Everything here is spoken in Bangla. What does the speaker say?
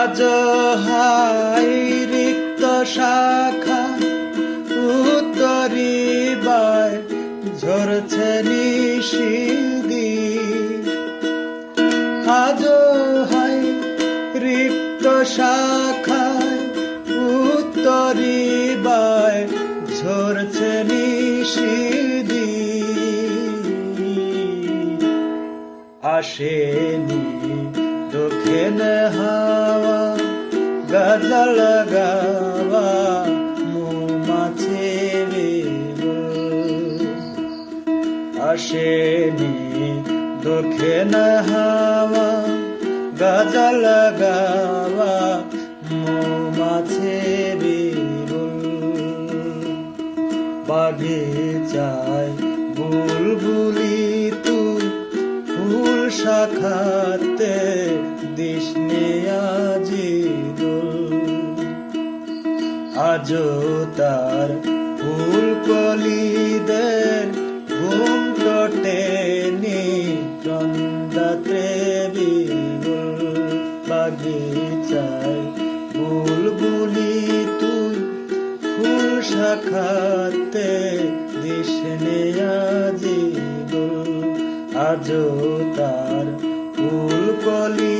আজ হাই রিক্ত শাখা উত্তরিবায় ঝরছে নিশিদি। আজ হাই রিক্ত শাখায় উত্তরিবায় ঝরছে নিশিদি। আসেনি দক্ষিণ হাওয়া গজল গাওয়া মৌমাছির বুলবুল। আসেনি দক্ষিণ হাওয়া গজল গাওয়া মৌমাছির বুলবুল। বাগিচায় বুলবুলি তুই ফুল শাখাতে দিসনে আজি দোল। আজও তার ফুল কলিদের ঘুম টটেনি চন্দাতে বিগুল। বাগিচায় বুলবুলি তুই ফুল শাখাতে দিসনে আজি দোল। আজও তার ফুল কলি